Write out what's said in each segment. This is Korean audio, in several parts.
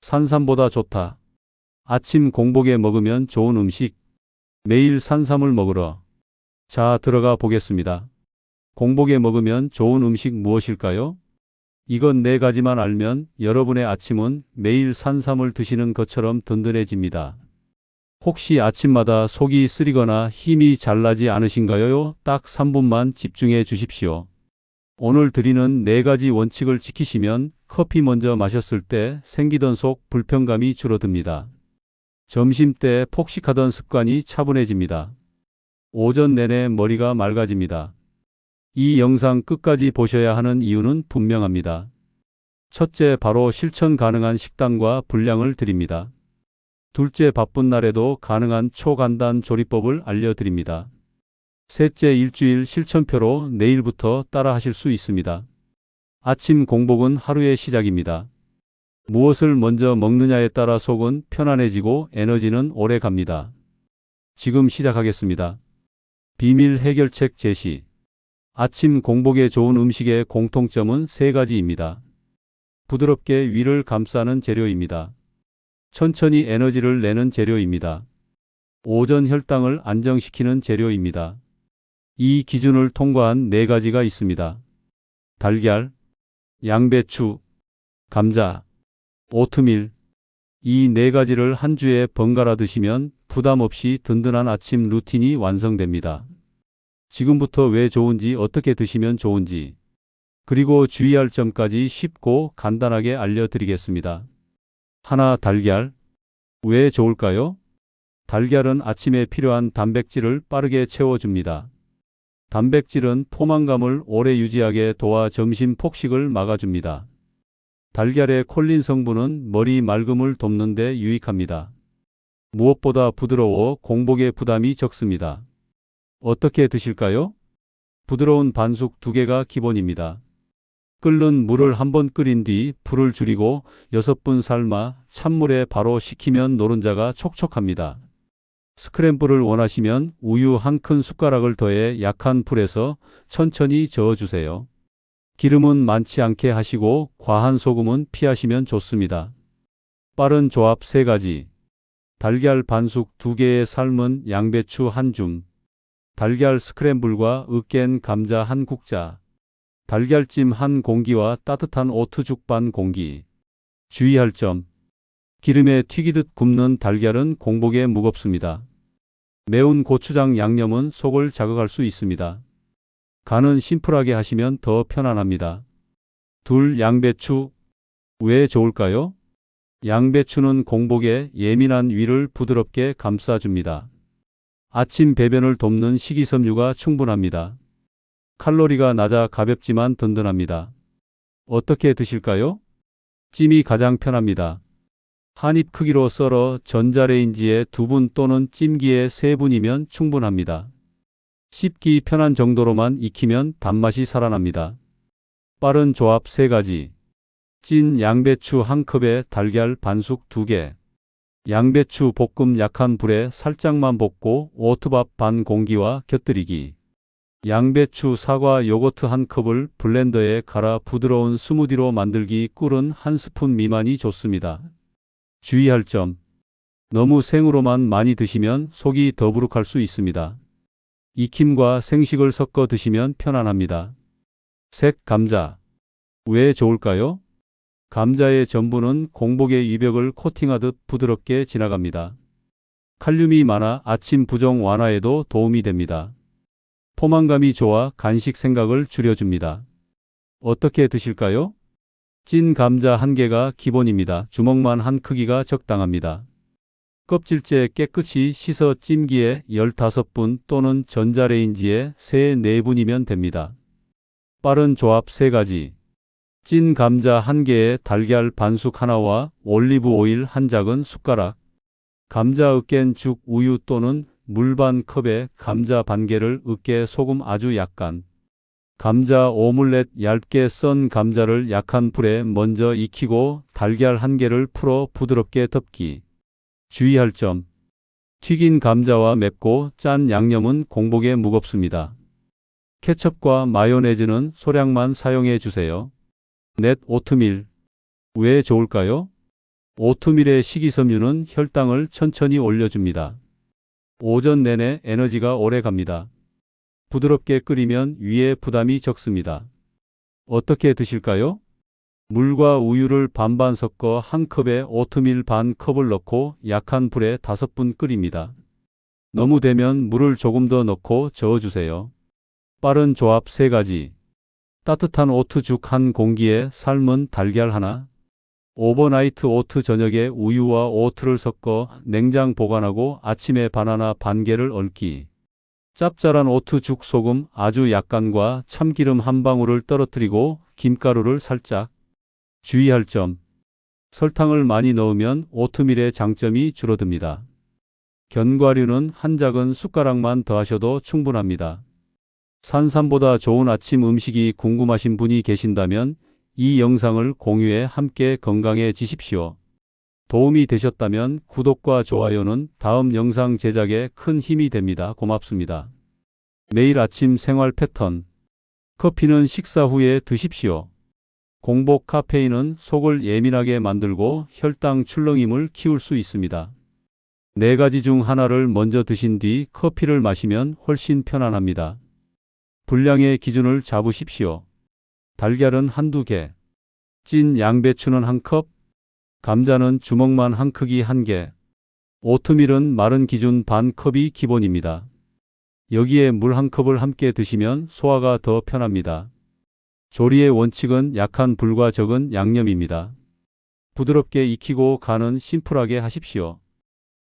산삼보다 좋다. 아침 공복에 먹으면 좋은 음식. 매일 산삼을 먹으러. 자, 들어가 보겠습니다. 공복에 먹으면 좋은 음식 무엇일까요? 이건 네 가지만 알면 여러분의 아침은 매일 산삼을 드시는 것처럼 든든해집니다. 혹시 아침마다 속이 쓰리거나 힘이 잘 나지 않으신가요? 딱 3분만 집중해 주십시오. 오늘 드리는 네 가지 원칙을 지키시면 커피 먼저 마셨을 때 생기던 속 불편감이 줄어듭니다. 점심때 폭식하던 습관이 차분해집니다. 오전 내내 머리가 맑아집니다. 이 영상 끝까지 보셔야 하는 이유는 분명합니다. 첫째, 바로 실천 가능한 식단과 분량을 드립니다. 둘째, 바쁜 날에도 가능한 초간단 조리법을 알려드립니다. 셋째, 일주일 실천표로 내일부터 따라 하실 수 있습니다. 아침 공복은 하루의 시작입니다. 무엇을 먼저 먹느냐에 따라 속은 편안해지고 에너지는 오래 갑니다. 지금 시작하겠습니다. 비밀 해결책 제시. 아침 공복에 좋은 음식의 공통점은 세 가지입니다. 부드럽게 위를 감싸는 재료입니다. 천천히 에너지를 내는 재료입니다. 오전 혈당을 안정시키는 재료입니다. 이 기준을 통과한 네 가지가 있습니다. 달걀, 양배추, 감자, 오트밀. 이 네 가지를 한 주에 번갈아 드시면 부담 없이 든든한 아침 루틴이 완성됩니다. 지금부터 왜 좋은지, 어떻게 드시면 좋은지, 그리고 주의할 점까지 쉽고 간단하게 알려드리겠습니다. 하나, 달걀. 왜 좋을까요? 달걀은 아침에 필요한 단백질을 빠르게 채워줍니다. 단백질은 포만감을 오래 유지하게 도와 점심 폭식을 막아줍니다. 달걀의 콜린 성분은 머리 맑음을 돕는 데 유익합니다. 무엇보다 부드러워 공복에 부담이 적습니다. 어떻게 드실까요? 부드러운 반숙 2개가 기본입니다. 끓는 물을 한번 끓인 뒤 불을 줄이고 6분 삶아 찬물에 바로 식히면 노른자가 촉촉합니다. 스크램블을 원하시면 우유 1큰 숟가락을 더해 약한 불에서 천천히 저어주세요. 기름은 많지 않게 하시고 과한 소금은 피하시면 좋습니다. 빠른 조합 3가지. 달걀 반숙 2개에 삶은 양배추 1줌. 달걀 스크램블과 으깬 감자 1국자. 달걀찜 1공기와 따뜻한 오트죽 반 공기. 주의할 점. 기름에 튀기듯 굽는 달걀은 공복에 무겁습니다. 매운 고추장 양념은 속을 자극할 수 있습니다. 간은 심플하게 하시면 더 편안합니다. 둘, 양배추. 왜 좋을까요? 양배추는 공복에 예민한 위를 부드럽게 감싸줍니다. 아침 배변을 돕는 식이섬유가 충분합니다. 칼로리가 낮아 가볍지만 든든합니다. 어떻게 드실까요? 찜이 가장 편합니다. 한 입 크기로 썰어 전자레인지에 2분 또는 찜기에 3분이면 충분합니다. 씹기 편한 정도로만 익히면 단맛이 살아납니다. 빠른 조합 3가지. 찐 양배추 1컵에 달걀 반숙 2개. 양배추 볶음 약한 불에 살짝만 볶고 오트밥 반 공기와 곁들이기. 양배추, 사과, 요거트 1컵을 블렌더에 갈아 부드러운 스무디로 만들기. 꿀은 1스푼 미만이 좋습니다. 주의할 점. 너무 생으로만 많이 드시면 속이 더부룩할 수 있습니다. 익힘과 생식을 섞어 드시면 편안합니다. 셋, 감자. 왜 좋을까요? 감자의 전분은 공복의 위벽을 코팅하듯 부드럽게 지나갑니다. 칼륨이 많아 아침 부종 완화에도 도움이 됩니다. 포만감이 좋아 간식 생각을 줄여줍니다. 어떻게 드실까요? 찐 감자 1개가 기본입니다. 주먹만 한 크기가 적당합니다. 껍질째 깨끗이 씻어 찜기에 15분 또는 전자레인지에 3, 4분이면 됩니다. 빠른 조합 3가지. 찐 감자 1개에 달걀 반숙 하나와 올리브 오일 1작은 숟가락. 감자 으깬 죽, 우유 또는 물 반 컵에 감자 반 개를 으깨 소금 아주 약간. 감자 오믈렛. 얇게 썬 감자를 약한 불에 먼저 익히고 달걀 1개를 풀어 부드럽게 덮기. 주의할 점. 튀긴 감자와 맵고 짠 양념은 공복에 무겁습니다. 케첩과 마요네즈는 소량만 사용해 주세요. 넷, 오트밀. 왜 좋을까요? 오트밀의 식이섬유는 혈당을 천천히 올려줍니다. 오전 내내 에너지가 오래 갑니다. 부드럽게 끓이면 위에 부담이 적습니다. 어떻게 드실까요? 물과 우유를 반반 섞어 한 컵에 오트밀 반 컵을 넣고 약한 불에 5분 끓입니다. 너무 되면 물을 조금 더 넣고 저어주세요. 빠른 조합 3가지. 따뜻한 오트죽 한 공기에 삶은 달걀 하나. 오버나이트 오트. 저녁에 우유와 오트를 섞어 냉장 보관하고 아침에 바나나 반 개를 얹기. 짭짤한 오트죽. 소금 아주 약간과 참기름 한 방울을 떨어뜨리고 김가루를 살짝. 주의할 점. 설탕을 많이 넣으면 오트밀의 장점이 줄어듭니다. 견과류는 한 작은 숟가락만 더하셔도 충분합니다. 산삼보다 좋은 아침 음식이 궁금하신 분이 계신다면 이 영상을 공유해 함께 건강해지십시오. 도움이 되셨다면 구독과 좋아요는 다음 영상 제작에 큰 힘이 됩니다. 고맙습니다. 매일 아침 생활 패턴. 커피는 식사 후에 드십시오. 공복 카페인은 속을 예민하게 만들고 혈당 출렁임을 키울 수 있습니다. 4가지 중 하나를 먼저 드신 뒤 커피를 마시면 훨씬 편안합니다. 분량의 기준을 잡으십시오. 달걀은 한두 개, 찐 양배추는 1컵, 감자는 주먹만 한 크기 1개, 오트밀은 마른 기준 반 컵이 기본입니다. 여기에 물 1컵을 함께 드시면 소화가 더 편합니다. 조리의 원칙은 약한 불과 적은 양념입니다. 부드럽게 익히고 간은 심플하게 하십시오.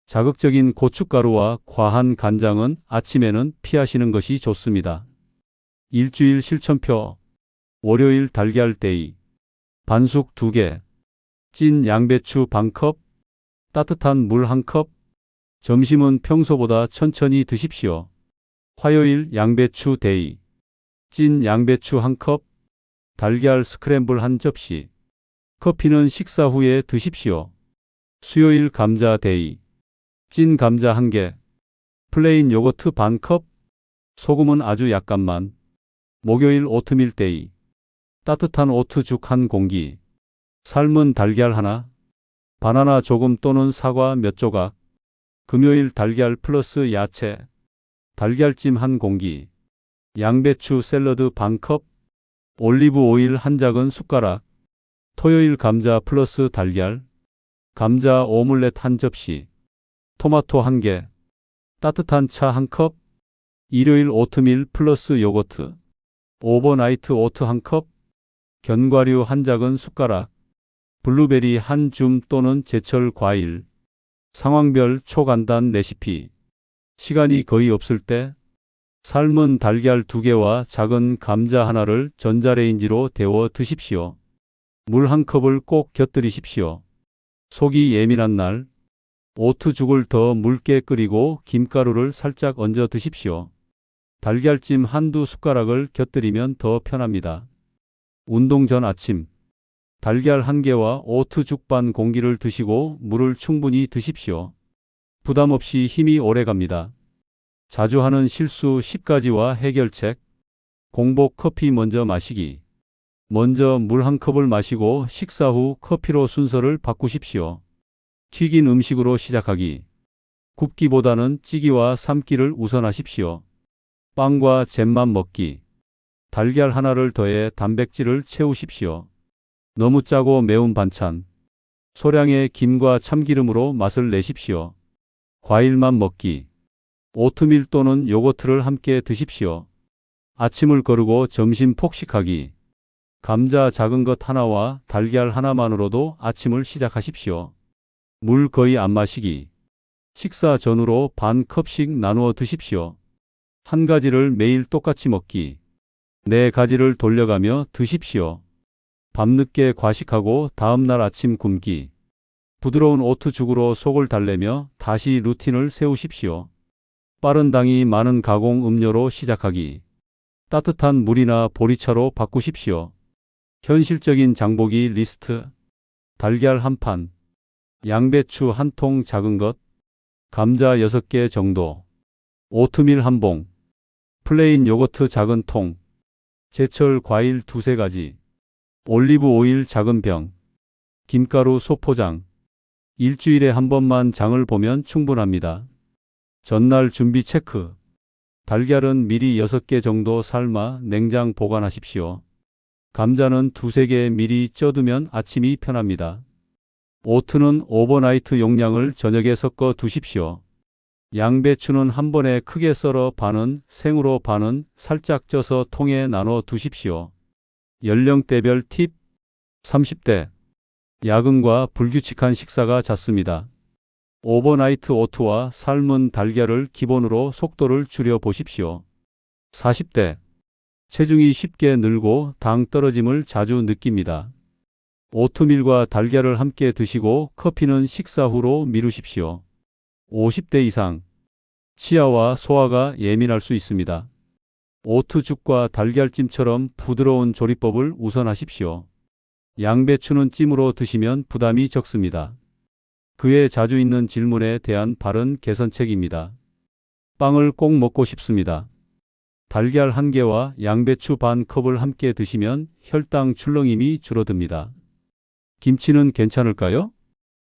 자극적인 고춧가루와 과한 간장은 아침에는 피하시는 것이 좋습니다. 일주일 실천표. 월요일 달걀 데이. 반숙 2개. 찐 양배추 반컵. 따뜻한 물 1컵. 점심은 평소보다 천천히 드십시오. 화요일 양배추 데이. 찐 양배추 1컵. 달걀 스크램블 1접시. 커피는 식사 후에 드십시오. 수요일 감자 데이. 찐 감자 1개. 플레인 요거트 반컵. 소금은 아주 약간만. 목요일 오트밀 데이. 따뜻한 오트죽 1공기. 삶은 달걀 하나. 바나나 조금 또는 사과 몇 조각. 금요일 달걀 플러스 야채. 달걀찜 1공기. 양배추 샐러드 반컵. 올리브 오일 1작은 숟가락. 토요일 감자 플러스 달걀. 감자 오믈렛 1접시. 토마토 1개. 따뜻한 차 1컵. 일요일 오트밀 플러스 요거트. 오버나이트 오트 1컵. 견과류 1작은 숟가락. 블루베리 1줌 또는 제철 과일. 상황별 초간단 레시피. 시간이 거의 없을 때 삶은 달걀 2개와 작은 감자 하나를 전자레인지로 데워 드십시오. 물 1컵을 꼭 곁들이십시오. 속이 예민한 날 오트죽을 더 묽게 끓이고 김가루를 살짝 얹어 드십시오. 달걀찜 1~2 숟가락을 곁들이면 더 편합니다. 운동 전 아침. 달걀 1개와 오트죽 반 공기를 드시고 물을 충분히 드십시오. 부담 없이 힘이 오래 갑니다. 자주 하는 실수 10가지와 해결책. 공복 커피 먼저 마시기. 먼저 물 1컵을 마시고 식사 후 커피로 순서를 바꾸십시오. 튀긴 음식으로 시작하기. 굽기보다는 찌기와 삶기를 우선하십시오. 빵과 잼만 먹기. 달걀 하나를 더해 단백질을 채우십시오. 너무 짜고 매운 반찬. 소량의 김과 참기름으로 맛을 내십시오. 과일만 먹기. 오트밀 또는 요거트를 함께 드십시오. 아침을 거르고 점심 폭식하기. 감자 작은 것 하나와 달걀 하나만으로도 아침을 시작하십시오. 물 거의 안 마시기. 식사 전후로 반 컵씩 나누어 드십시오. 한 가지를 매일 똑같이 먹기. 4가지를 돌려가며 드십시오. 밤늦게 과식하고 다음날 아침 굶기. 부드러운 오트죽으로 속을 달래며 다시 루틴을 세우십시오. 빠른 당이 많은 가공 음료로 시작하기. 따뜻한 물이나 보리차로 바꾸십시오. 현실적인 장보기 리스트. 달걀 1판. 양배추 1통 작은 것. 감자 6개 정도. 오트밀 1봉. 플레인 요거트 작은 통. 제철 과일 2~3가지. 올리브 오일 작은 병. 김가루 소포장. 일주일에 한 번만 장을 보면 충분합니다. 전날 준비 체크. 달걀은 미리 6개 정도 삶아 냉장 보관하십시오. 감자는 2~3개 미리 쪄두면 아침이 편합니다. 오트는 오버나이트 용량을 저녁에 섞어 두십시오. 양배추는 한 번에 크게 썰어 반은 생으로 반은 살짝 쪄서 통에 나눠 두십시오. 연령대별 팁. 30대. 야근과 불규칙한 식사가 잦습니다. 오버나이트 오트와 삶은 달걀을 기본으로 속도를 줄여 보십시오. 40대. 체중이 쉽게 늘고 당 떨어짐을 자주 느낍니다. 오트밀과 달걀을 함께 드시고 커피는 식사 후로 미루십시오. 50대 이상. 치아와 소화가 예민할 수 있습니다. 오트죽과 달걀찜처럼 부드러운 조리법을 우선하십시오. 양배추는 찜으로 드시면 부담이 적습니다. 그의 자주 있는 질문에 대한 바른 개선책입니다. 빵을 꼭 먹고 싶습니다. 달걀 1개와 양배추 반 컵을 함께 드시면 혈당 출렁임이 줄어듭니다. 김치는 괜찮을까요?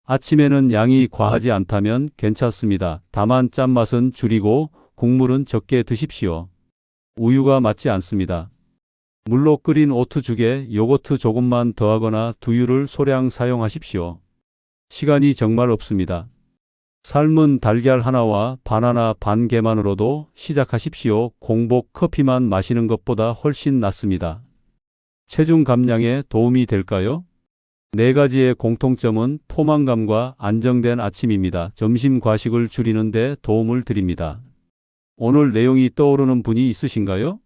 아침에는 양이 과하지 않다면 괜찮습니다. 다만 짠맛은 줄이고 국물은 적게 드십시오. 우유가 맞지 않습니다. 물로 끓인 오트죽에 요거트 조금만 더하거나 두유를 소량 사용하십시오. 시간이 정말 없습니다. 삶은 달걀 하나와 바나나 반 개만으로도 시작하십시오. 공복 커피만 마시는 것보다 훨씬 낫습니다. 체중 감량에 도움이 될까요? 4가지의 공통점은 포만감과 안정된 아침입니다. 점심 과식을 줄이는 데 도움을 드립니다. 오늘 내용이 떠오르는 분이 있으신가요?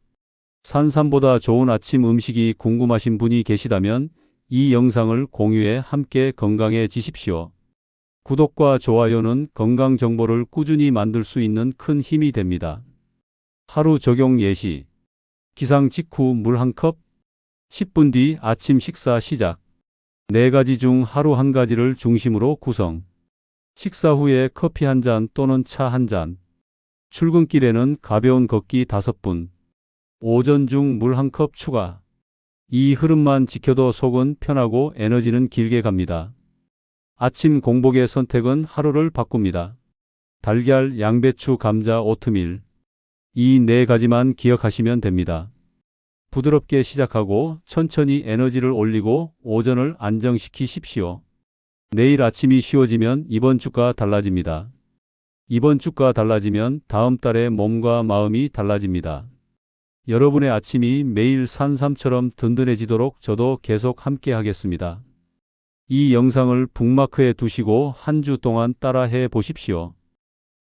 산삼보다 좋은 아침 음식이 궁금하신 분이 계시다면 이 영상을 공유해 함께 건강해지십시오. 구독과 좋아요는 건강 정보를 꾸준히 만들 수 있는 큰 힘이 됩니다. 하루 적용 예시. 기상 직후 물 1컵. 10분 뒤 아침 식사 시작. 4가지 중 하루 1가지를 중심으로 구성. 식사 후에 커피 1잔 또는 차 1잔. 출근길에는 가벼운 걷기 5분. 오전 중 물 1컵 추가. 이 흐름만 지켜도 속은 편하고 에너지는 길게 갑니다. 아침 공복의 선택은 하루를 바꿉니다. 달걀, 양배추, 감자, 오트밀. 이 4가지만 기억하시면 됩니다. 부드럽게 시작하고 천천히 에너지를 올리고 오전을 안정시키십시오. 내일 아침이 쉬워지면 이번 주가 달라집니다. 이번 주가 달라지면 다음 달의 몸과 마음이 달라집니다. 여러분의 아침이 매일 산삼처럼 든든해지도록 저도 계속 함께 하겠습니다. 이 영상을 북마크해 두시고 한 주 동안 따라해 보십시오.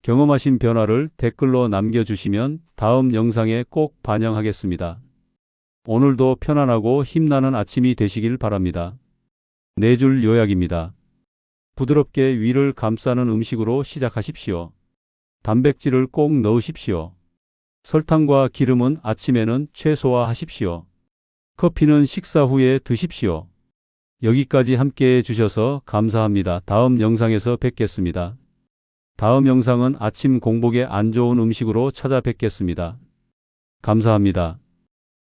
경험하신 변화를 댓글로 남겨주시면 다음 영상에 꼭 반영하겠습니다. 오늘도 편안하고 힘나는 아침이 되시길 바랍니다. 4줄 요약입니다. 부드럽게 위를 감싸는 음식으로 시작하십시오. 단백질을 꼭 넣으십시오. 설탕과 기름은 아침에는 최소화하십시오. 커피는 식사 후에 드십시오. 여기까지 함께 해주셔서 감사합니다. 다음 영상에서 뵙겠습니다. 다음 영상은 아침 공복에 안 좋은 음식으로 찾아뵙겠습니다. 감사합니다.